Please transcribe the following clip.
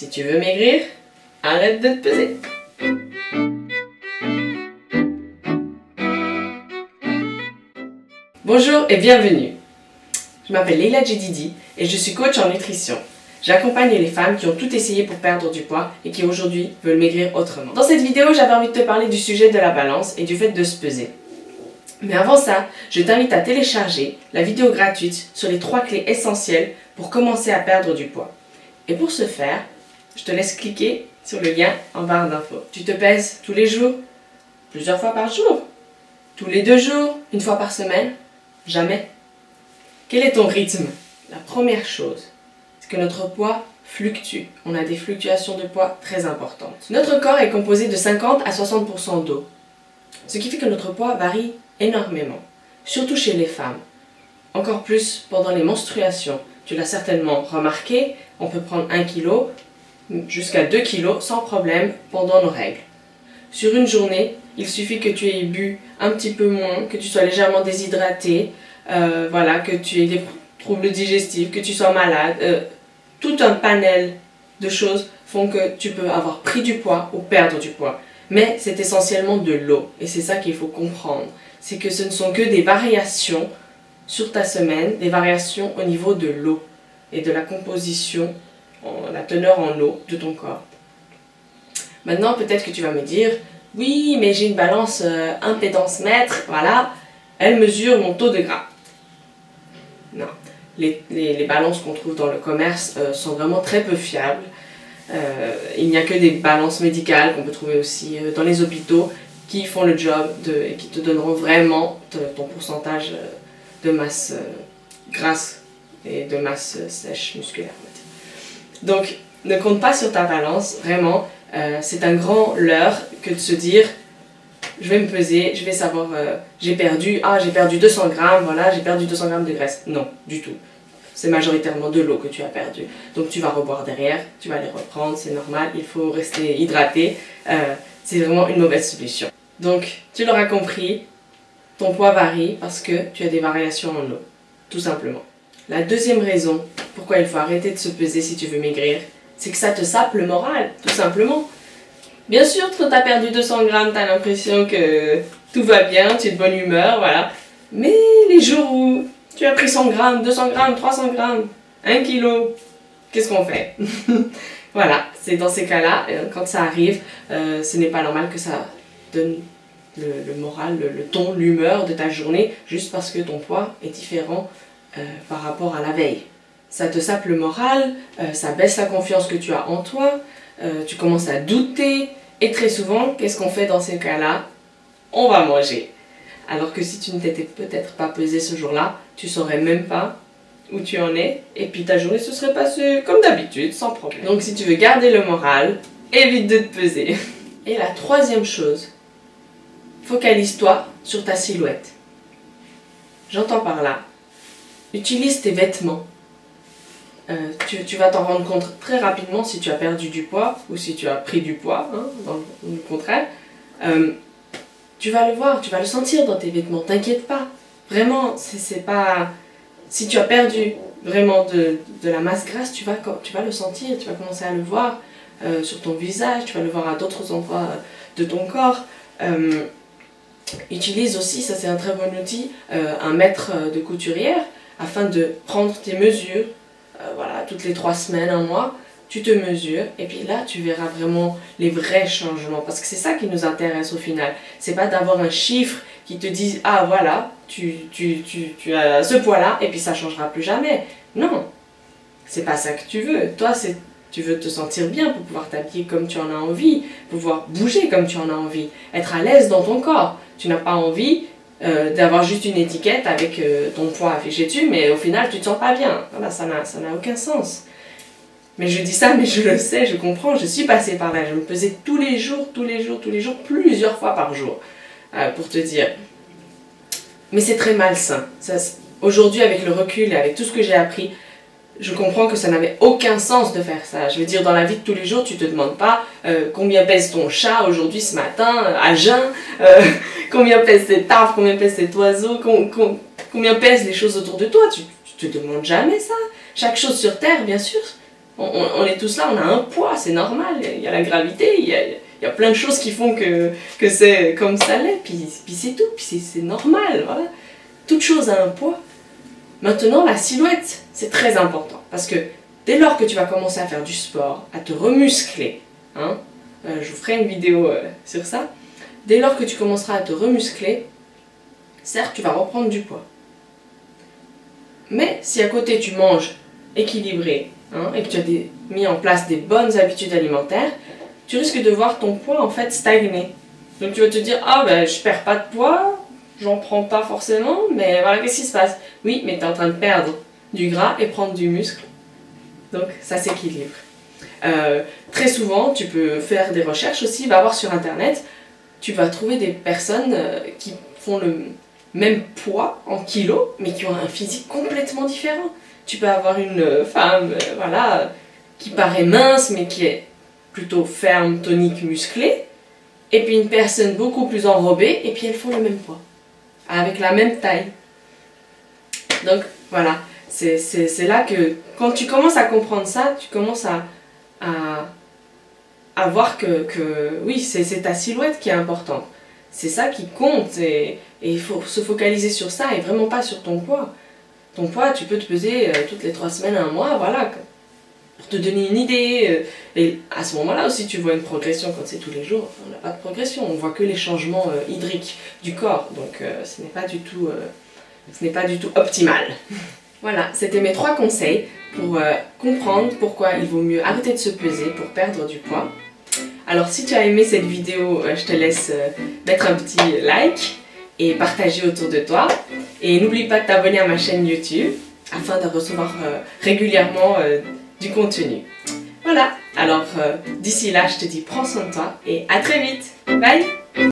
Si tu veux maigrir, arrête de te peser. Bonjour et bienvenue. Je m'appelle Leila Djedidi et je suis coach en nutrition. J'accompagne les femmes qui ont tout essayé pour perdre du poids et qui aujourd'hui veulent maigrir autrement. Dans cette vidéo, j'avais envie de te parler du sujet de la balance et du fait de se peser. Mais avant ça, je t'invite à télécharger la vidéo gratuite sur les 3 clés essentielles pour commencer à perdre du poids. Et pour ce faire, je te laisse cliquer sur le lien en barre d'infos. Tu te pèses tous les jours, plusieurs fois par jour, tous les 2 jours, une fois par semaine, jamais. Quel est ton rythme? La première chose, c'est que notre poids fluctue. On a des fluctuations de poids très importantes. Notre corps est composé de 50 à 60% d'eau, ce qui fait que notre poids varie énormément, surtout chez les femmes. Encore plus pendant les menstruations. Tu l'as certainement remarqué, on peut prendre 1 kg jusqu'à 2 kg sans problème pendant nos règles. Sur une journée, il suffit que tu aies bu un petit peu moins, que tu sois légèrement déshydraté, que tu aies des troubles digestifs, que tu sois malade. Tout un panel de choses font que tu peux avoir pris du poids ou perdre du poids. Mais c'est essentiellement de l'eau et c'est ça qu'il faut comprendre. C'est que ce ne sont que des variations sur ta semaine, des variations au niveau de l'eau et de la composition, la teneur en eau de ton corps. Maintenant, peut-être que tu vas me dire, oui, mais j'ai une balance impédance mètre, voilà, elle mesure mon taux de gras. Non, les balances qu'on trouve dans le commerce sont vraiment très peu fiables. Il n'y a que des balances médicales qu'on peut trouver aussi dans les hôpitaux qui font le job et qui te donneront vraiment ton pourcentage de masse grasse et de masse sèche musculaire. Donc, ne compte pas sur ta balance, vraiment. C'est un grand leurre que de se dire je vais me peser, je vais savoir j'ai perdu 200 grammes, voilà, j'ai perdu 200 grammes de graisse. Non, du tout. C'est majoritairement de l'eau que tu as perdu. Donc tu vas reboire derrière, tu vas les reprendre, c'est normal, il faut rester hydraté. C'est vraiment une mauvaise solution. Donc, tu l'auras compris, ton poids varie parce que tu as des variations en eau, tout simplement. La deuxième raison pourquoi il faut arrêter de se peser si tu veux maigrir, c'est que ça te sape le moral, tout simplement. Bien sûr, quand tu as perdu 200 grammes, tu as l'impression que tout va bien, tu es de bonne humeur, voilà. Mais les jours où tu as pris 100 grammes, 200 grammes, 300 grammes, 1 kilo, qu'est-ce qu'on fait? Voilà, c'est dans ces cas-là, quand ça arrive, ce n'est pas normal que ça donne le moral, le ton, l'humeur de ta journée, juste parce que ton poids est différent par rapport à la veille. Ça te sape le moral, ça baisse la confiance que tu as en toi, tu commences à douter, et très souvent, qu'est-ce qu'on fait dans ces cas-là? On va manger. Alors que si tu ne t'étais peut-être pas pesé ce jour-là, tu saurais même pas où tu en es, et puis ta journée se serait passée comme d'habitude, sans problème. Donc si tu veux garder le moral, évite de te peser. Et la troisième chose, focalise-toi sur ta silhouette. J'entends par là, utilise tes vêtements. Tu vas t'en rendre compte très rapidement si tu as perdu du poids ou si tu as pris du poids, hein, dans le contraire. Tu vas le voir, tu vas le sentir dans tes vêtements, t'inquiète pas. Vraiment, c'est pas... Si tu as perdu vraiment de la masse grasse, tu vas le sentir, tu vas commencer à le voir sur ton visage, tu vas le voir à d'autres endroits de ton corps. Utilise aussi, ça c'est un très bon outil, un mètre de couturière afin de prendre tes mesures. Voilà, toutes les 3 semaines, 1 mois, tu te mesures et puis là tu verras vraiment les vrais changements parce que c'est ça qui nous intéresse au final. C'est pas d'avoir un chiffre qui te dise ah voilà, tu as ce poids là et puis ça changera plus jamais. Non, c'est pas ça que tu veux. Toi, tu veux te sentir bien pour pouvoir t'habiller comme tu en as envie, pouvoir bouger comme tu en as envie, être à l'aise dans ton corps. Tu n'as pas envie d'avoir juste une étiquette avec ton poids affiché dessus, mais au final tu te sens pas bien. Voilà, ça n'a aucun sens. Mais je dis ça, mais je le sais, je comprends, je suis passée par là. Je me pesais tous les jours, plusieurs fois par jour, pour te dire. Mais c'est très malsain. Aujourd'hui, avec le recul et avec tout ce que j'ai appris, je comprends que ça n'avait aucun sens de faire ça. Je veux dire, dans la vie de tous les jours, tu te demandes pas combien pèse ton chat aujourd'hui, ce matin, à jeun, combien pèse cet arbre, combien pèse cet oiseau, combien pèsent les choses autour de toi. Tu te demandes jamais ça. Chaque chose sur Terre, bien sûr, On est tous là, on a un poids, c'est normal. Il y a la gravité, il y a plein de choses qui font que c'est comme ça l'est. Puis c'est tout, puis c'est normal. Voilà. Toute chose a un poids. Maintenant, la silhouette, c'est très important. Parce que dès lors que tu vas commencer à faire du sport, à te remuscler, hein, je vous ferai une vidéo sur ça, dès lors que tu commenceras à te remuscler, certes, tu vas reprendre du poids. Mais si à côté tu manges équilibré, hein, et que tu as mis en place des bonnes habitudes alimentaires, tu risques de voir ton poids en fait stagner. Donc tu vas te dire, ah ben je perds pas de poids, j'en prends pas forcément, mais voilà, qu'est-ce qui se passe? Oui, mais tu es en train de perdre du gras et prendre du muscle. Donc ça s'équilibre. Très souvent, tu peux faire des recherches aussi, va voir sur internet, tu vas trouver des personnes qui font le même poids en kilos, mais qui ont un physique complètement différent. Tu peux avoir une femme voilà, qui paraît mince, mais qui est plutôt ferme, tonique, musclée, et puis une personne beaucoup plus enrobée, et puis elles font le même poids, avec la même taille. Donc voilà, c'est là que quand tu commences à comprendre ça, tu commences à voir que oui, c'est ta silhouette qui est importante. C'est ça qui compte et il faut se focaliser sur ça et vraiment pas sur ton poids. Ton poids, tu peux te peser toutes les 3 semaines, 1 mois, voilà, pour te donner une idée. Et à ce moment-là aussi, tu vois une progression. Quand c'est tous les jours, on n'a pas de progression. On voit que les changements hydriques du corps. Donc ce n'est pas du tout optimal. Voilà, c'était mes 3 conseils pour comprendre pourquoi il vaut mieux arrêter de se peser pour perdre du poids. Alors si tu as aimé cette vidéo, je te laisse mettre un petit like et partager autour de toi. Et n'oublie pas de t'abonner à ma chaîne YouTube afin de recevoir régulièrement du contenu. Voilà, alors d'ici là, je te dis prends soin de toi et à très vite. Bye!